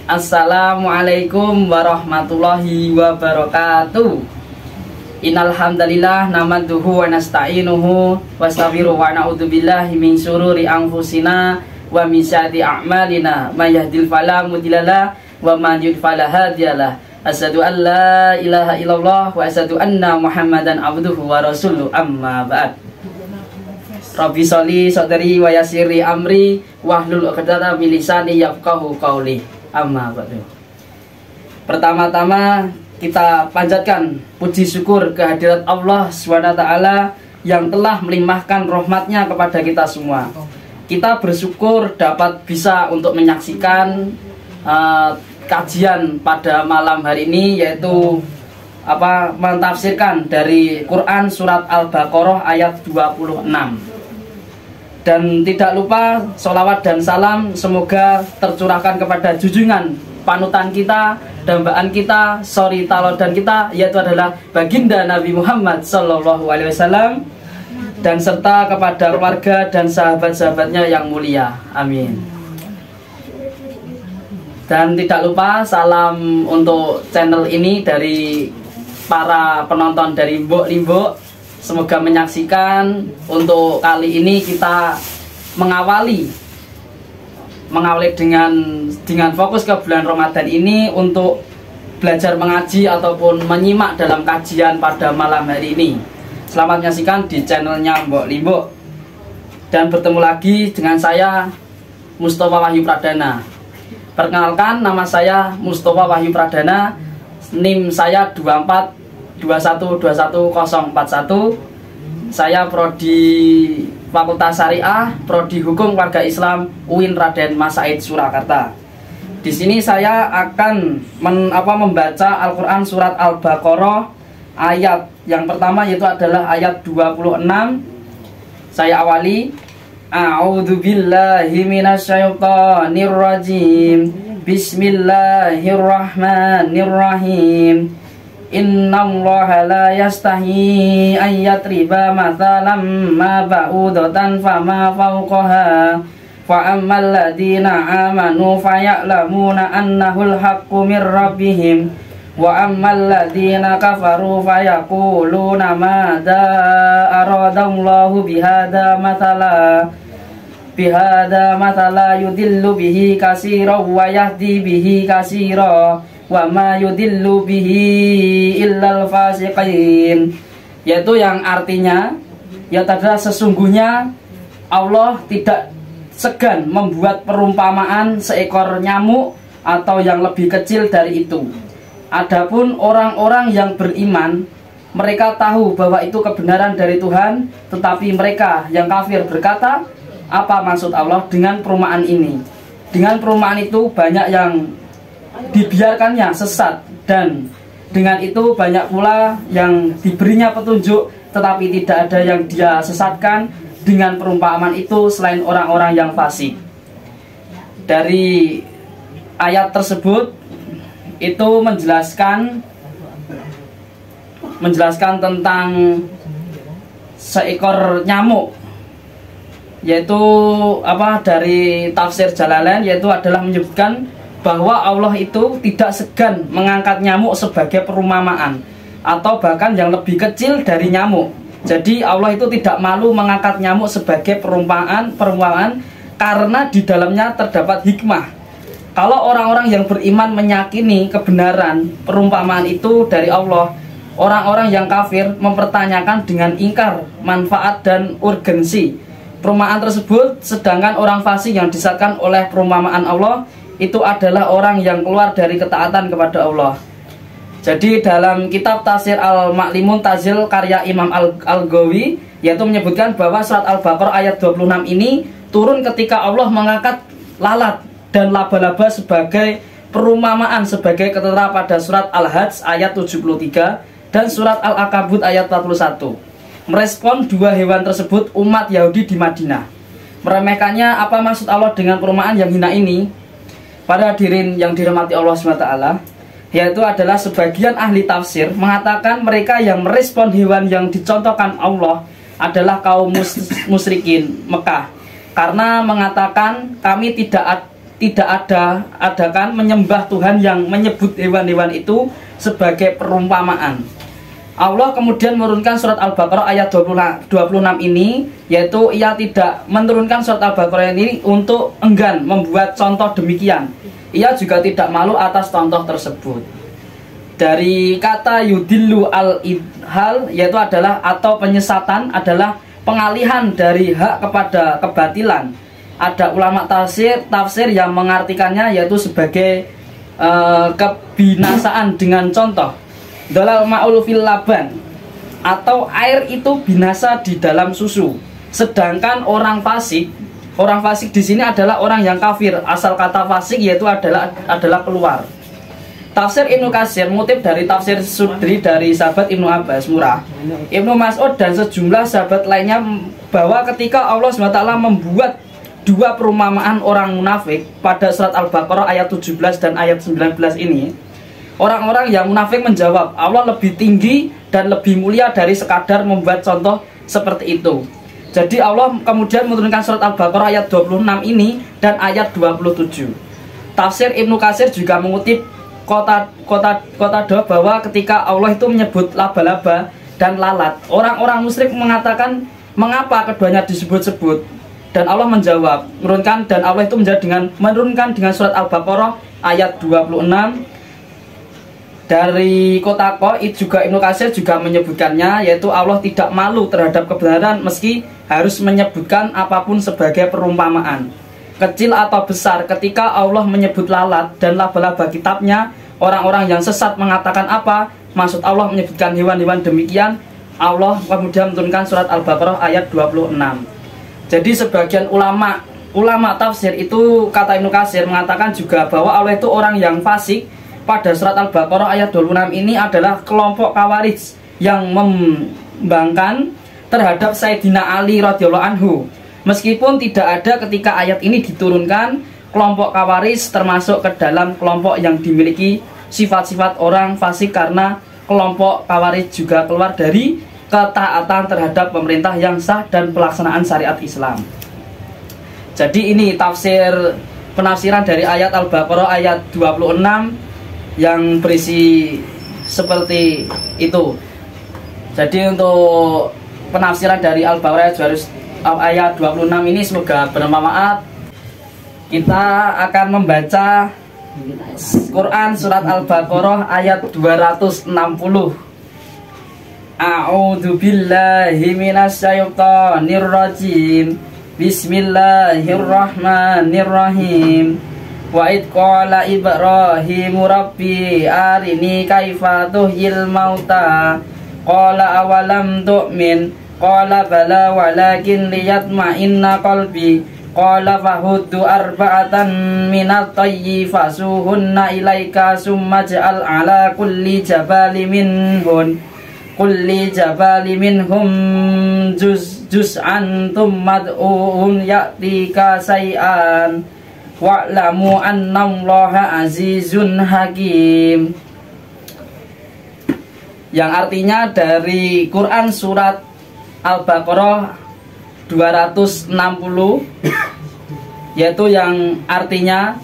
Assalamualaikum warahmatullahi wabarakatuh. Innal hamdalillah nahmaduhu wa nasta'inuhu wastaghfiruh wa na'udzubillahi min syururi anfusina wa min sayyiati a'malina may yahdihil fala mudhillalah wa man yudhlil fala hadiyalah. Asyhadu an la ilaha illallah wa asyhadu anna Muhammadan abduhu wa rasuluh, amma ba'd. Rabbi sholli sadri wa yassirli amri wahlul 'uqdatam min lisani yafqahu qawli. Amma ba'du. Pertama-tama kita panjatkan puji syukur kehadirat Allah SWT yang telah melimpahkan rahmatnya kepada kita semua. Kita bersyukur dapat bisa untuk menyaksikan kajian pada malam hari ini, yaitu mentafsirkan dari Quran surat Al-Baqarah ayat 26. Dan tidak lupa sholawat dan salam semoga tercurahkan kepada junjungan panutan kita, dambaan kita, sori talodan kita, yaitu adalah baginda Nabi Muhammad SAW, dan serta kepada keluarga dan sahabat-sahabatnya yang mulia. Amin. Dan tidak lupa salam untuk channel ini dari para penonton dari Mbok Limbok. Semoga menyaksikan. Untuk kali ini kita mengawali dengan fokus ke bulan Ramadan ini untuk belajar mengaji ataupun menyimak dalam kajian pada malam hari ini. Selamat menyaksikan di channelnya Mbok Limbok. Dan bertemu lagi dengan saya, Mustafa Wahyu Pradana. Perkenalkan, nama saya Mustafa Wahyu Pradana. NIM saya 212121041. Saya prodi Fakultas Syariah, prodi Hukum Keluarga Islam UIN Raden Mas Said Surakarta. Di sini saya akan membaca Al-Qur'an surat Al-Baqarah ayat yang pertama, yaitu adalah ayat 26. Saya awali. A'udzubillahi minasyaitonirrajim. Bismillahirrahmanirrahim. Innallaha la yastahi an yatriba mathalan ma ba'udatan fama fawqaha fa ammal ladina amanu faya'lamuna annahul haqqu mir rabbihim wa ammal ladina kafaru fayaquluna madza aradallahu bihadza mathala yudillu bihi katsiran wa yahdi bihi katsiran wa ma yudillu bihi illal fasiqin, yaitu yang artinya adalah sesungguhnya Allah tidak segan membuat perumpamaan seekor nyamuk atau yang lebih kecil dari itu. Adapun orang-orang yang beriman, mereka tahu bahwa itu kebenaran dari Tuhan, tetapi mereka yang kafir berkata, apa maksud Allah dengan perumpamaan ini? Dengan perumpamaan itu banyak yang dibiarkannya sesat, dan dengan itu banyak pula yang diberinya petunjuk tetapi tidak ada yang dia sesatkan dengan perumpamaan itu selain orang-orang yang fasik. Dari ayat tersebut itu menjelaskan tentang seekor nyamuk, yaitu dari tafsir Jalalain, yaitu adalah menyebutkan bahwa Allah itu tidak segan mengangkat nyamuk sebagai perumpamaan atau bahkan yang lebih kecil dari nyamuk. Jadi Allah itu tidak malu mengangkat nyamuk sebagai perumpamaan karena di dalamnya terdapat hikmah. Kalau orang-orang yang beriman meyakini kebenaran perumpamaan itu dari Allah, orang-orang yang kafir mempertanyakan dengan ingkar manfaat dan urgensi perumpamaan tersebut, sedangkan orang fasik yang disesatkan oleh perumpamaan Allah itu adalah orang yang keluar dari ketaatan kepada Allah. Jadi dalam kitab Tafsir Al-Ma'limun Tazil karya Imam Al-Ghawi, yaitu menyebutkan bahwa surat Al-Baqarah ayat 26 ini turun ketika Allah mengangkat lalat dan laba-laba sebagai perumpamaan sebagai ketera pada surat Al-Hajj ayat 73 dan surat Al-Ankabut ayat 41. Merespon dua hewan tersebut, umat Yahudi di Madinah meremehkannya. Apa maksud Allah dengan perumpamaan yang hina ini? Para hadirin yang dirahmati Allah SWT, yaitu adalah sebagian ahli tafsir mengatakan mereka yang merespon hewan yang dicontohkan Allah adalah kaum musyrikin Mekah, karena mengatakan kami tidak tidak adakan menyembah Tuhan yang menyebut hewan-hewan itu sebagai perumpamaan. Allah kemudian menurunkan surat Al-Baqarah ayat 26 ini, yaitu ia tidak menurunkan surat Al-Baqarah ini untuk enggan membuat contoh demikian. Ia juga tidak malu atas contoh tersebut. Dari kata yudillu al-idhal, yaitu adalah atau penyesatan, adalah pengalihan dari hak kepada kebatilan. Ada ulama tafsir yang mengartikannya yaitu sebagai kebinasaan dengan contoh. Dalal ma'ul fil laban, atau air itu binasa di dalam susu. Sedangkan orang fasik di sini adalah orang yang kafir. Asal kata fasik yaitu adalah keluar. Tafsir Ibnu Katsir mengutip dari tafsir Sudri dari sahabat Ibnu Abbas Murrah, Ibnu Mas'ud dan sejumlah sahabat lainnya bahwa ketika Allah SWT membuat dua perumpamaan orang munafik pada surat Al-Baqarah ayat 17 dan ayat 19 ini, orang-orang yang munafik menjawab, Allah lebih tinggi dan lebih mulia dari sekadar membuat contoh seperti itu. Jadi Allah kemudian menurunkan surat Al-Baqarah ayat 26 ini dan ayat 27. Tafsir Ibnu Katsir juga mengutip kota bahwa ketika Allah itu menyebut laba-laba dan lalat, orang-orang musyrik mengatakan mengapa keduanya disebut-sebut, dan Allah menjawab dan Allah itu menurunkan dengan surat Al-Baqarah ayat 26. Dari kota juga Ibnu Katsir juga menyebutkannya, yaitu Allah tidak malu terhadap kebenaran meski harus menyebutkan apapun sebagai perumpamaan, kecil atau besar. Ketika Allah menyebut lalat dan laba-laba kitabnya, orang-orang yang sesat mengatakan apa maksud Allah menyebutkan hewan-hewan demikian. Allah kemudian menurunkan surat Al-Baqarah ayat 26. Jadi sebagian ulama tafsir itu, kata Ibnu Katsir, mengatakan juga bahwa Allah itu orang yang fasik. Pada surat Al-Baqarah ayat 26 ini adalah kelompok Khawarij yang membangkang terhadap Sayyidina Ali radhiyallahu anhu. Meskipun tidak ada ketika ayat ini diturunkan, kelompok Khawarij termasuk ke dalam kelompok yang dimiliki sifat-sifat orang fasik, karena kelompok Khawarij juga keluar dari ketaatan terhadap pemerintah yang sah dan pelaksanaan syariat Islam. Jadi ini penafsiran dari ayat Al-Baqarah ayat 26 yang berisi seperti itu. Jadi untuk penafsiran dari Al-Baqarah ayat 26 ini semoga bermanfaat. Kita akan membaca Quran surat Al-Baqarah ayat 260. A'udzu billahi minasyaitonir rajim. Bismillahirrahmanirrahim. Wa id qala Ibrahimu rabbi arini kaifa tuhyil mauta qala awalam tu'min qala bala walakin liyatma'inna qalbi qala fahuddu arba'atan minat tayyi fasuhunna ilaika summa ja'al ala kulli jabali minhum juz'an thummad'uhum ya'tika say'an wa'lamu annallaha azizun hakim. Yang artinya dari Quran surat Al-Baqarah 260, yaitu yang artinya,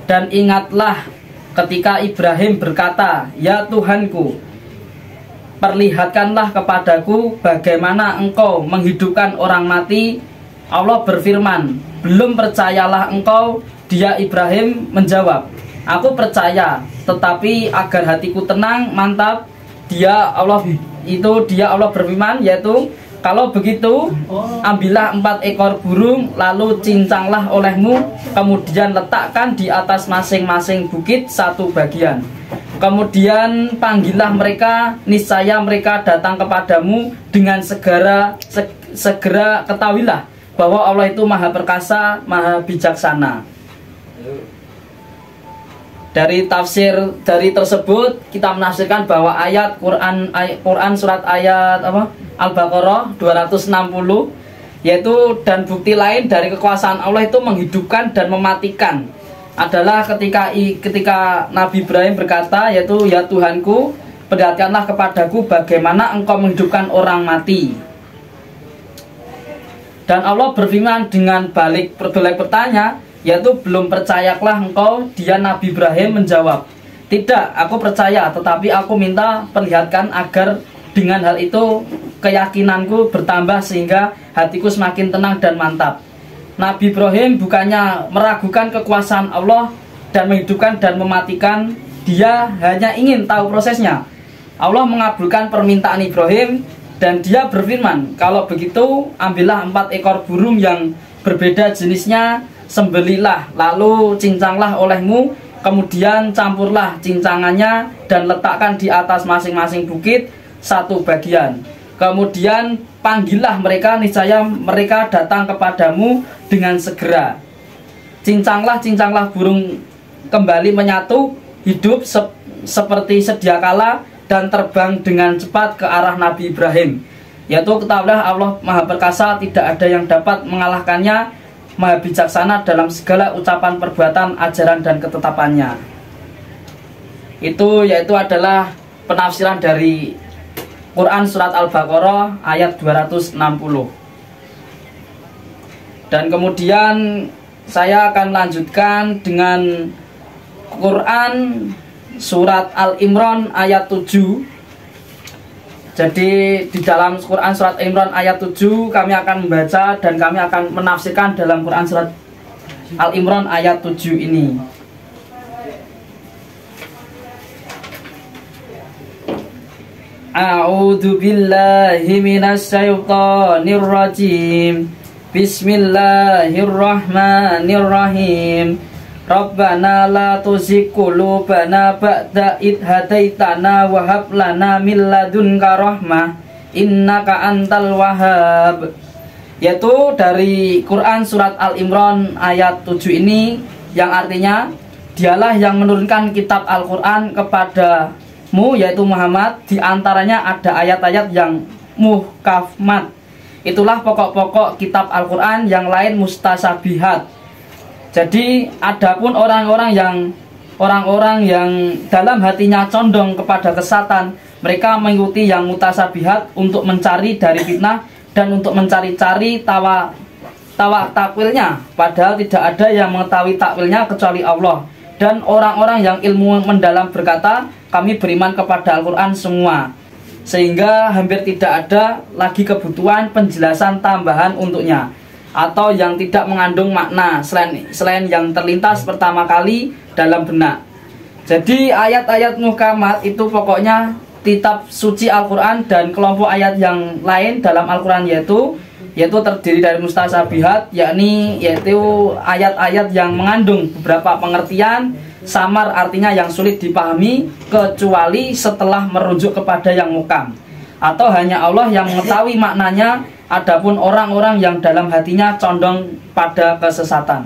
dan ingatlah ketika Ibrahim berkata, ya Tuhanku, perlihatkanlah kepadaku bagaimana engkau menghidupkan orang mati. Allah berfirman, belum percayalah engkau? Dia Ibrahim menjawab, aku percaya, tetapi agar hatiku tenang, mantap. Allah berfirman, yaitu kalau begitu ambillah 4 ekor burung, lalu cincanglah olehmu, kemudian letakkan di atas masing-masing bukit 1 bagian. Kemudian panggillah mereka, niscaya mereka datang kepadamu. Dengan segera ketahuilah bahwa Allah itu maha perkasa, maha bijaksana. Dari tersebut kita menafsirkan bahwa ayat Quran surat ayat Al-Baqarah 260, yaitu dan bukti lain dari kekuasaan Allah itu menghidupkan dan mematikan adalah ketika Nabi Ibrahim berkata, yaitu ya Tuhanku, perlihatkanlah kepadaku bagaimana engkau menghidupkan orang mati. Dan Allah berfirman dengan balik bertanya, yaitu belum percayakah engkau dia Nabi Ibrahim menjawab, tidak, aku percaya, tetapi aku minta perlihatkan agar dengan hal itu keyakinanku bertambah sehingga hatiku semakin tenang dan mantap. Nabi Ibrahim bukannya meragukan kekuasaan Allah dan menghidupkan dan mematikan, dia hanya ingin tahu prosesnya. Allah mengabulkan permintaan Ibrahim dan dia berfirman, kalau begitu ambillah 4 ekor burung yang berbeda jenisnya, sembelilah, lalu cincanglah olehmu, kemudian campurlah cincangannya dan letakkan di atas masing-masing bukit 1 bagian. Kemudian panggillah mereka, niscaya mereka datang kepadamu dengan segera. Cincanglah burung kembali menyatu, hidup seperti sedia kala dan terbang dengan cepat ke arah Nabi Ibrahim. Yaitu ketahuilah Allah Maha Perkasa, tidak ada yang dapat mengalahkannya, Maha bijaksana dalam segala ucapan, perbuatan, ajaran dan ketetapannya. Itu yaitu adalah penafsiran dari Quran surat Al-Baqarah ayat 260. Dan kemudian saya akan lanjutkan dengan Quran surat Al-Imran ayat 7. Jadi di dalam Quran surat Al-Imran ayat 7 kami akan membaca dan kami akan menafsirkan dalam Quran surat Al-Imran ayat 7 ini. A'udzu billahi minasy syaithanir rajim. Bismillahirrahmanirrahim. Rabbana la tuzigh qulubana ba'da idh hadaitana wa hab lana min ladunka rahmah innaka antal wahhab. Yaitu dari Quran surat Al-Imran ayat 7 ini, yang artinya dialah yang menurunkan kitab Al-Quran kepadamu yaitu Muhammad, di antaranya ada ayat-ayat yang muhkamat. Itulah pokok-pokok kitab Al-Quran, yang lain mustasabihat. Jadi adapun orang-orang yang dalam hatinya condong kepada kesatan, mereka mengikuti yang mutasabihat untuk mencari dari fitnah dan untuk mencari-cari takwilnya, padahal tidak ada yang mengetahui takwilnya kecuali Allah. Dan orang-orang yang ilmu mendalam berkata, kami beriman kepada Al-Quran semua, sehingga hampir tidak ada lagi kebutuhan penjelasan tambahan untuknya, atau yang tidak mengandung makna selain yang terlintas pertama kali dalam benak. Jadi ayat-ayat muhkamat itu pokoknya kitab suci Al-Quran, dan kelompok ayat yang lain dalam Al-Quran yaitu terdiri dari mustasabihat, yaitu ayat-ayat yang mengandung beberapa pengertian samar, artinya yang sulit dipahami kecuali setelah merujuk kepada yang muhkam, atau hanya Allah yang mengetahui maknanya. Adapun orang-orang yang dalam hatinya condong pada kesesatan,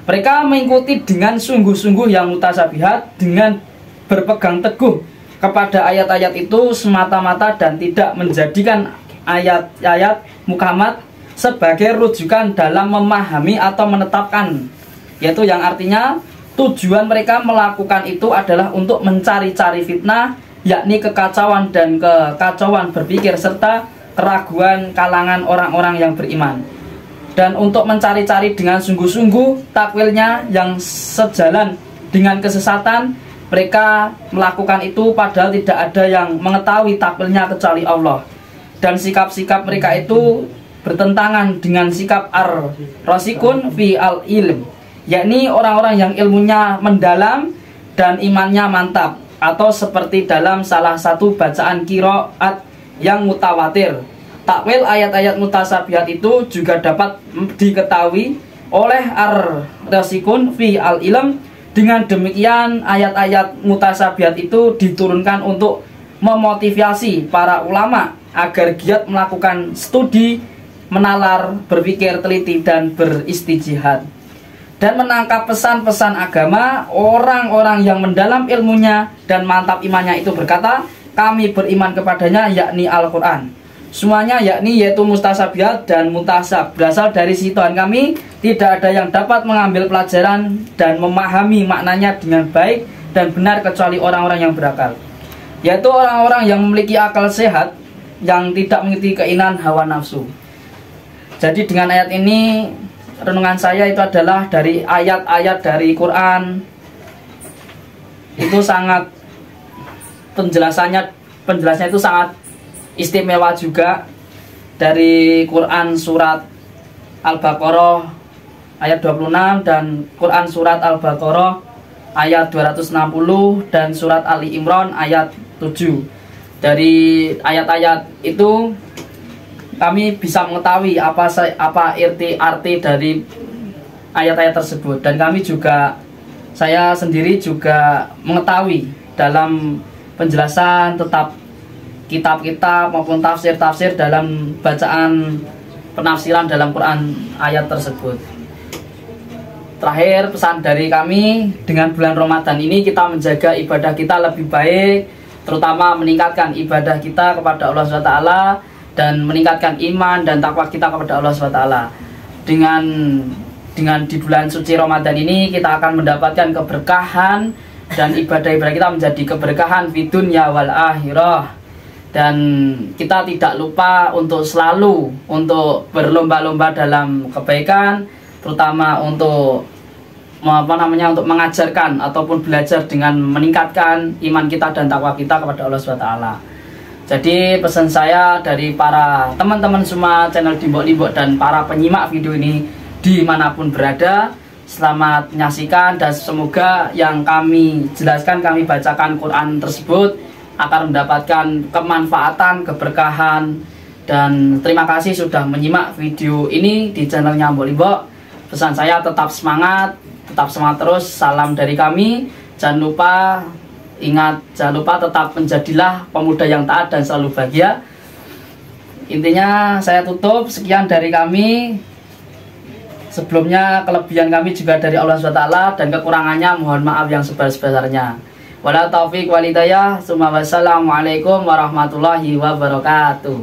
mereka mengikuti dengan sungguh-sungguh yang mutasabihat, dengan berpegang teguh kepada ayat-ayat itu semata-mata dan tidak menjadikan ayat-ayat muhkamat sebagai rujukan dalam memahami atau menetapkan, yaitu yang artinya tujuan mereka melakukan itu adalah untuk mencari-cari fitnah, yakni kekacauan dan kekacauan berpikir serta keraguan kalangan orang-orang yang beriman, dan untuk mencari-cari dengan sungguh-sungguh takwilnya yang sejalan dengan kesesatan. Mereka melakukan itu padahal tidak ada yang mengetahui takwilnya kecuali Allah, dan sikap-sikap mereka itu bertentangan dengan sikap ar-rasikun fi al-ilm, yakni orang-orang yang ilmunya mendalam dan imannya mantap, atau seperti dalam salah satu bacaan qiraat yang mutawatir. Takwil ayat-ayat mutasabihat itu juga dapat diketahui oleh ar-rasikun fi al-ilm. Dengan demikian ayat-ayat mutasabihat itu diturunkan untuk memotivasi para ulama agar giat melakukan studi, menalar, berpikir teliti dan beristijihad, dan menangkap pesan-pesan agama. Orang-orang yang mendalam ilmunya dan mantap imannya itu berkata, kami beriman kepadanya, yakni Al-Quran semuanya, yaitu mustasabihat dan mutasab, berasal dari sisi Tuhan kami. Tidak ada yang dapat mengambil pelajaran dan memahami maknanya dengan baik dan benar kecuali orang-orang yang berakal, yaitu orang-orang yang memiliki akal sehat, yang tidak mengikuti keinginan hawa nafsu. Jadi dengan ayat ini renungan saya itu adalah dari ayat-ayat dari Quran. Itu sangat penjelasannya itu sangat istimewa juga. Dari Quran surat Al-Baqarah ayat 26 dan Quran surat Al-Baqarah ayat 260 dan surat Ali Imran ayat 7. Dari ayat-ayat itu kami bisa mengetahui apa arti dari ayat-ayat tersebut, dan saya sendiri juga mengetahui dalam penjelasan tetap kitab-kitab maupun tafsir-tafsir dalam bacaan penafsiran dalam Quran ayat tersebut. Terakhir, pesan dari kami, dengan bulan Ramadan ini kita menjaga ibadah kita lebih baik, terutama meningkatkan ibadah kita kepada Allah SWT dan meningkatkan iman dan takwa kita kepada Allah SWT. Dengan di bulan suci Ramadan ini kita akan mendapatkan keberkahan dan ibadah-ibadah kita menjadi keberkahan di dunia wal akhirah. Dan kita tidak lupa untuk selalu berlomba-lomba dalam kebaikan, terutama untuk untuk mengajarkan ataupun belajar dengan meningkatkan iman kita dan takwa kita kepada Allah SWT. Jadi pesan saya dari para teman-teman semua channel Limbok dan para penyimak video ini dimanapun berada, selamat menyaksikan dan semoga yang kami jelaskan, kami bacakan Quran tersebut akan mendapatkan kemanfaatan, keberkahan. Dan terima kasih sudah menyimak video ini di channelnya Mbok Limbok. Pesan saya tetap semangat terus. Salam dari kami. Jangan lupa tetap menjadilah pemuda yang taat dan selalu bahagia. Intinya saya tutup, sekian dari kami. Sebelumnya kelebihan kami juga dari Allah SWT dan kekurangannya mohon maaf yang sebesar-besarnya. Wala taufiq walidayah. Wassalamualaikum warahmatullahi wabarakatuh.